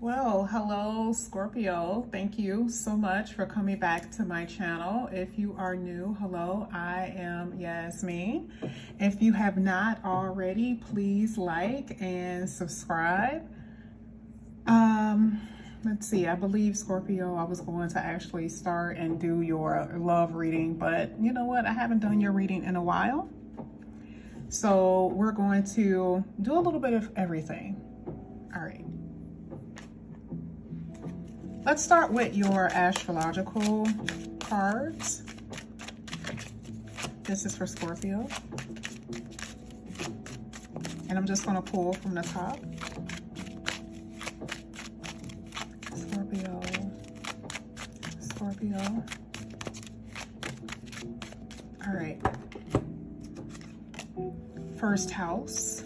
Well, hello Scorpio. Thank you so much for coming back to my channel. If you are new, hello, I am Yasmin. If you have not already, please like and subscribe. Let's see, I believe Scorpio, I was going to actually start and do your love reading, but you know what? I haven't done your reading in a while. So we're going to do a little bit of everything. All right. Let's start with your astrological cards. This is for Scorpio. And I'm just going to pull from the top. Scorpio. Scorpio. All right. First house.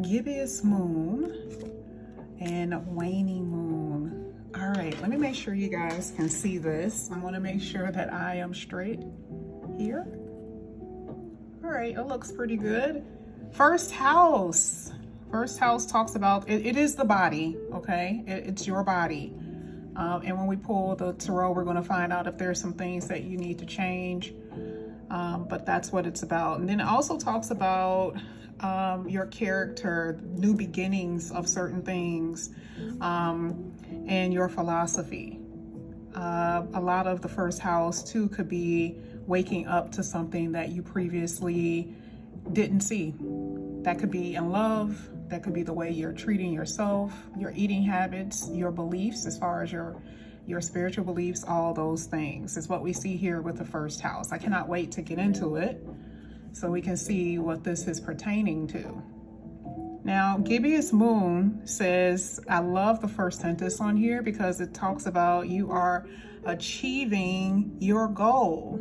Gibbous moon and waning moon. All right, let me make sure you guys can see this. I want to make sure that I am straight here. All right, it looks pretty good. First house. First house talks about, it is the body, okay? It's your body. And when we pull the tarot, we're going to find out if there's some things that you need to change. But that's what it's about. And then it also talks about your character, new beginnings of certain things, and your philosophy. A lot of the first house too could be waking up to something that you previously didn't see. That could be in love. That could be the way you're treating yourself, your eating habits, your beliefs as far as your spiritual beliefs, all those things is what we see here with the first house. I cannot wait to get into it so we can see what this is pertaining to. Now, Gibbous moon says, I love the first sentence on here because it talks about you are achieving your goal.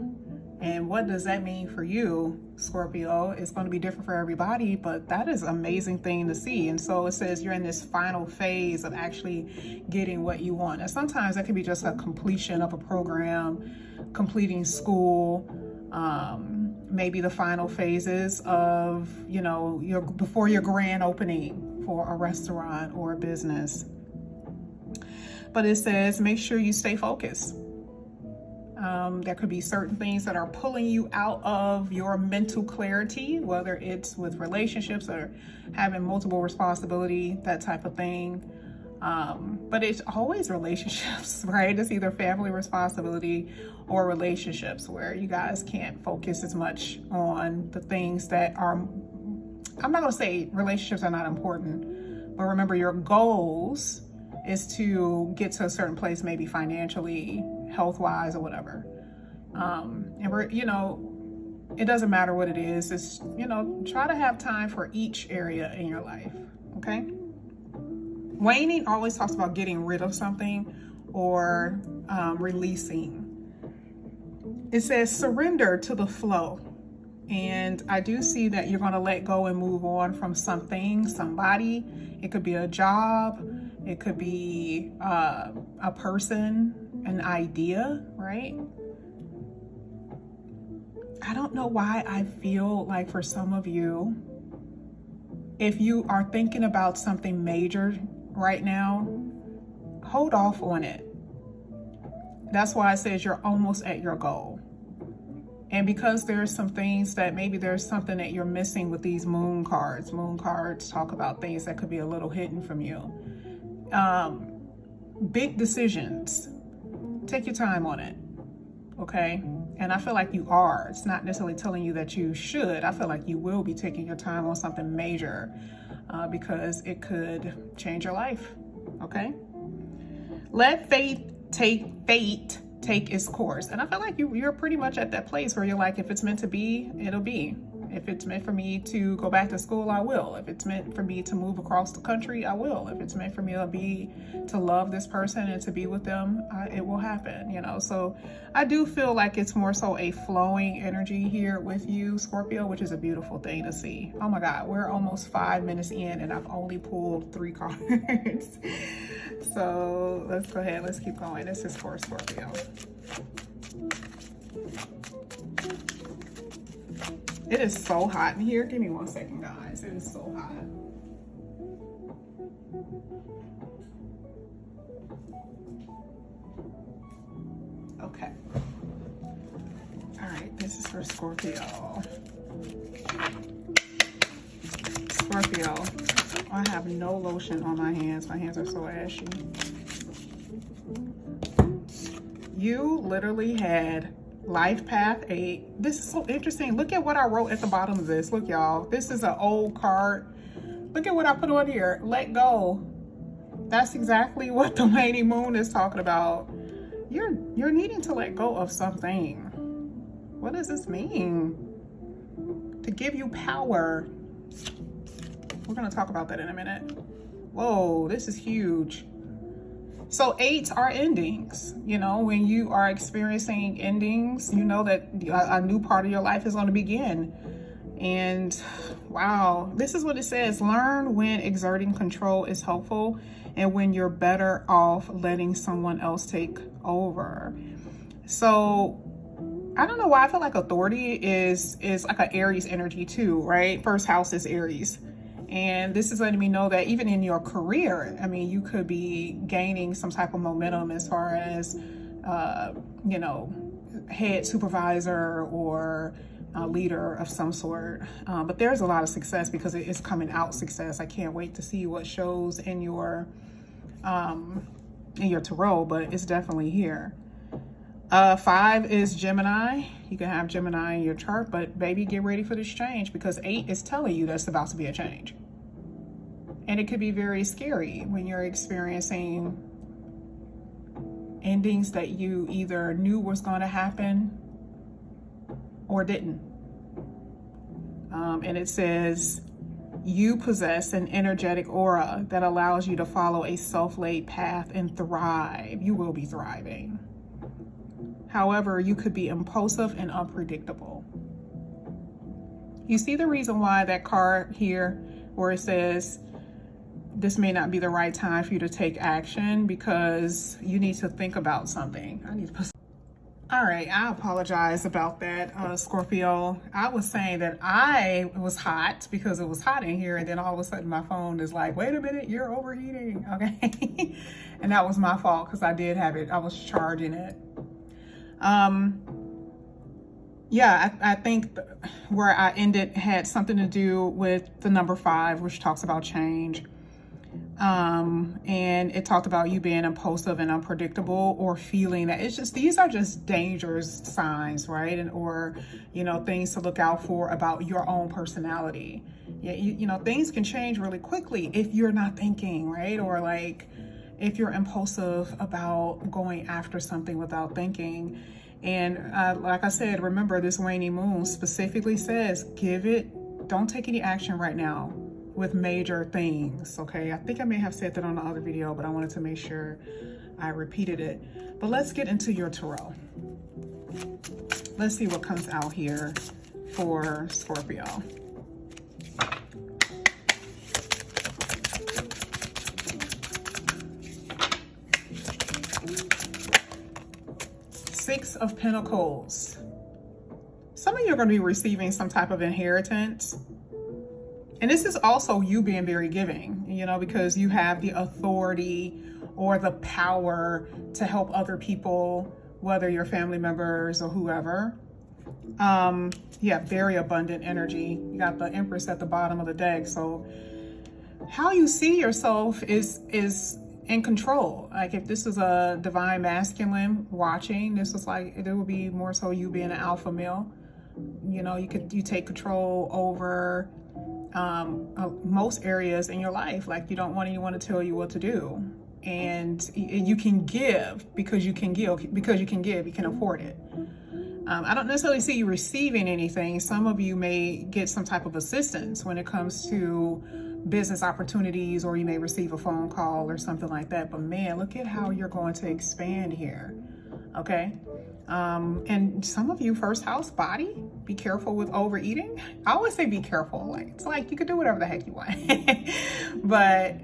And what does that mean for you, Scorpio? It's going to be different for everybody, but that is an amazing thing to see. And so it says you're in this final phase of actually getting what you want. And sometimes that could be just a completion of a program, completing school, maybe the final phases of, you know, before your grand opening for a restaurant or a business. But it says, make sure you stay focused. There could be certain things that are pulling you out of your mental clarity, whether it's with relationships or having multiple responsibility, that type of thing. But it's always relationships, right? It's either family responsibility or relationships where you guys can't focus as much on the things that are, I'm not going to say relationships are not important, but remember your goals is to get to a certain place, maybe financially, health-wise or whatever. And we're, you know, it doesn't matter what it is. It's, you know, try to have time for each area in your life, okay? Waning always talks about getting rid of something or releasing. It says surrender to the flow. And I do see that you're going to let go and move on from something, somebody. It could be a job. It could be a person, an idea, right? I don't know why I feel like for some of you, if you are thinking about something major right now, hold off on it. That's why it says you're almost at your goal. And because there's some things that maybe there's something that you're missing with these moon cards. Moon cards talk about things that could be a little hidden from you. Big decisions, take your time on it, okay? And I feel like you are. It's not necessarily telling you that you should. I feel like you will be taking your time on something major because it could change your life, okay? Let fate take its course. And I feel like you're pretty much at that place where you're like, if it's meant to be, it'll be. If it's meant for me to go back to school, I will. If it's meant for me to move across the country, I will. If it's meant for me to love this person and to be with them, it will happen, you know? So I do feel like it's more so a flowing energy here with you, Scorpio, which is a beautiful thing to see. Oh my God, we're almost 5 minutes in and I've only pulled 3 cards. So let's go ahead, let's keep going. This is for Scorpio. It is so hot in here. Give me 1 second, guys. It is so hot. Okay. All right, this is for Scorpio. Scorpio, I have no lotion on my hands. My hands are so ashy. You literally had life path 8. This is so interesting. Look at what I wrote at the bottom of this. Look, y'all, this is an old card. Look at what I put on here. Let go. That's exactly what the waning moon is talking about. You're needing to let go of something. What does this mean? To give you power. We're going to talk about that in a minute. Whoa, this is huge. So 8s are endings. You know, when you are experiencing endings, you know that a new part of your life is going to begin. And wow, this is what it says. Learn when exerting control is helpful and when you're better off letting someone else take over. So I don't know why I feel like authority is like an Aries energy too, right? First house is Aries. And this is letting me know that even in your career, I mean, you could be gaining some type of momentum as far as, you know, head supervisor or a leader of some sort. But there's a lot of success because it is coming out success. I can't wait to see what shows in your tarot, but it's definitely here. 5 is Gemini. You can have Gemini in your chart, but baby, get ready for this change because 8 is telling you there's about to be a change. And it could be very scary when you're experiencing endings that you either knew was going to happen or didn't. And it says, you possess an energetic aura that allows you to follow a self-laid path and thrive. You will be thriving. However, you could be impulsive and unpredictable. You see the reason why that card here where it says this may not be the right time for you to take action because you need to think about something. I need to put. All right, I apologize about that, Scorpio. I was saying that I was hot because it was hot in here, and then all of a sudden my phone is like, wait a minute, you're overheating, okay? And that was my fault because I did have it, I was charging it. Yeah, I think where I ended had something to do with the number 5, which talks about change. And it talked about you being impulsive and unpredictable or feeling that it's just, these are just dangerous signs, right? And, or, you know, things to look out for about your own personality. Yeah, you know, things can change really quickly if you're not thinking, right? Or like if you're impulsive about going after something without thinking. And like I said, remember this waning moon specifically says, don't take any action right now with major things, okay? I think I may have said that on the other video, but I wanted to make sure I repeated it. But let's get into your tarot. Let's see what comes out here for Scorpio. Six of Pentacles. Some of you are going to be receiving some type of inheritance. And this is also you being very giving, you know, because you have the authority or the power to help other people, whether you're family members or whoever. Yeah, very abundant energy. You got the Empress at the bottom of the deck. So how you see yourself is in control. Like if this is a divine masculine watching, this is like, it would be more so you being an alpha male. You know, you take control over most areas in your life. Like you don't want anyone to tell you what to do, and you can give because you can give, you can afford it. I don't necessarily see you receiving anything. Some of you may get some type of assistance when it comes to business opportunities, or you may receive a phone call or something like that. But man, look at how you're going to expand here. Okay. And some of you, first house body, be careful with overeating. I always say be careful. Like it's like you could do whatever the heck you want. But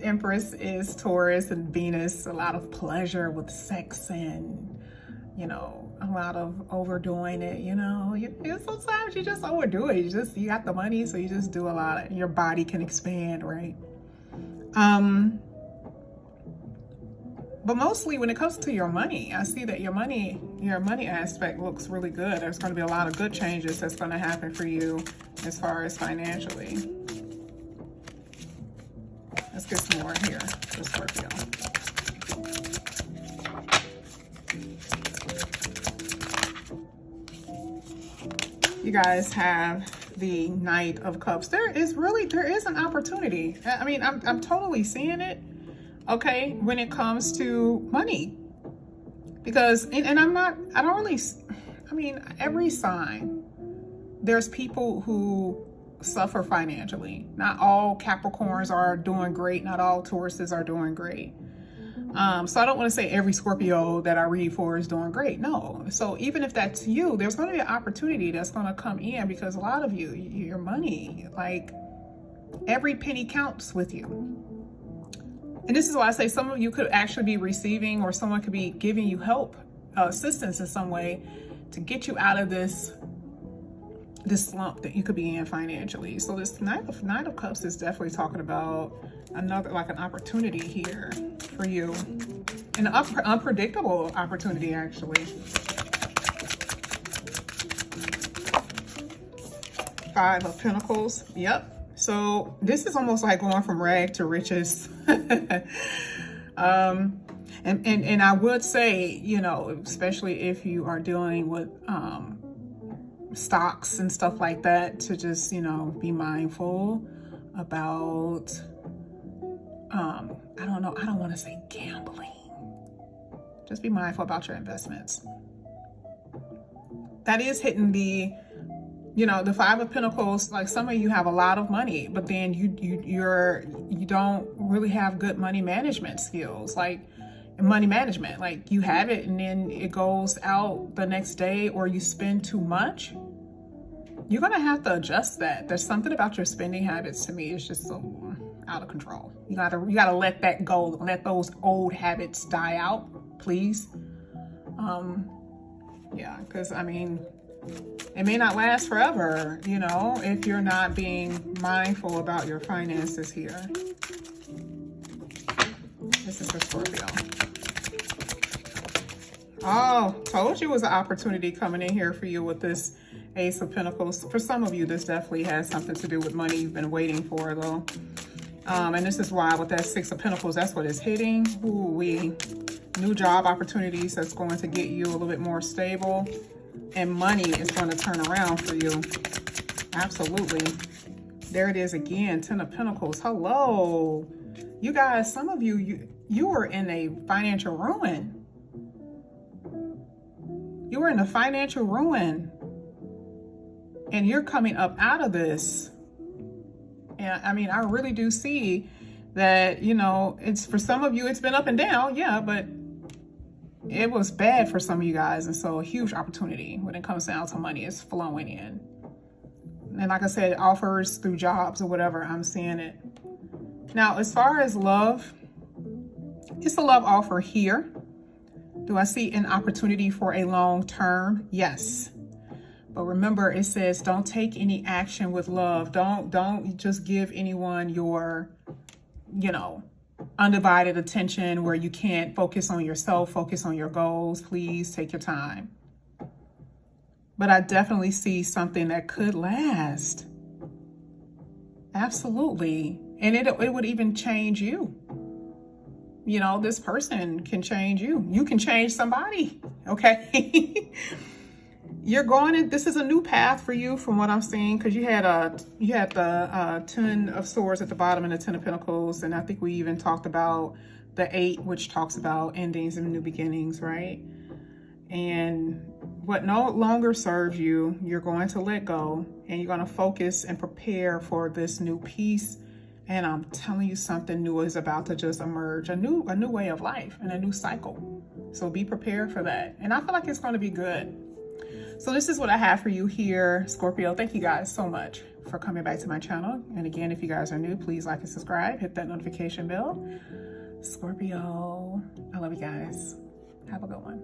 Empress is Taurus and Venus, a lot of pleasure with sex and, you know, a lot of overdoing it, you know. Sometimes you just overdo it. You got the money, so you just do a lot. Your body can expand, right? But mostly when it comes to your money, I see that your money aspect looks really good. There's going to be a lot of good changes that's going to happen for you as far as financially. Let's get some more here for Scorpio. You guys have the Knight of Cups. There is an opportunity. I mean, I'm totally seeing it. Okay, when it comes to money, because, I mean, every sign, there's people who suffer financially. Not all Capricorns are doing great. Not all Tauruses are doing great. So I don't want to say every Scorpio that I read for is doing great. No. So even if that's you, there's going to be an opportunity that's going to come in, because a lot of you, your money, like every penny counts with you. And this is why I say some of you could actually be receiving, or someone could be giving you help, assistance in some way to get you out of this slump that you could be in financially. So this Knight of Cups is definitely talking about another, like an opportunity here for you. An unpredictable opportunity, actually. Five of Pentacles. Yep. So this is almost like going from rag to riches. And I would say, you know, especially if you are dealing with stocks and stuff like that, to just, you know, be mindful about, I don't want to say gambling. Just be mindful about your investments. That is hitting the, you know, the Five of Pentacles. Like, some of you have a lot of money, but then you don't really have good money management skills, like money management. Like, you have it and then it goes out the next day, or you spend too much. You're gonna have to adjust that. There's something about your spending habits, to me, is just so out of control. You gotta let that go. Let those old habits die out, please. Yeah, because I mean, it may not last forever, you know, if you're not being mindful about your finances here. This is for Scorpio. Oh, told you it was an opportunity coming in here for you with this Ace of Pentacles. For some of you, this definitely has something to do with money you've been waiting for, though. And this is why with that Six of Pentacles, that's what it's hitting. Ooh-wee. New job opportunities that's going to get you a little bit more stable. And money is going to turn around for you. Absolutely. There it is again, Ten of Pentacles. Hello. You guys, some of you, you were in a financial ruin. You were in a financial ruin. And you're coming up out of this. And I mean, I really do see that, you know, it's, for some of you, it's been up and down. Yeah, but it was bad for some of you guys. And so a huge opportunity when it comes down to money is flowing in. And like I said, offers through jobs or whatever, I'm seeing it. Now, as far as love, it's a love offer here. Do I see an opportunity for a long term? Yes. But remember, it says don't take any action with love. Don't just give anyone your, you know, undivided attention where you can't focus on yourself, focus on your goals. Please take your time. But I definitely see something that could last. Absolutely. And it would even change you. You know, this person can change you. You can change somebody, okay? You're going in, this is a new path for you from what I'm seeing, because you had the Ten of Swords at the bottom and the Ten of Pentacles, and I think we even talked about the Eight, which talks about endings and new beginnings, right? And what no longer serves you, you're going to let go, and you're going to focus and prepare for this new peace. And I'm telling you, something new is about to just emerge, a new way of life and a new cycle. So be prepared for that. And I feel like it's going to be good. So this is what I have for you here, Scorpio. Thank you guys so much for coming back to my channel. And again, if you guys are new, please like and subscribe. Hit that notification bell. Scorpio, I love you guys. Have a good one.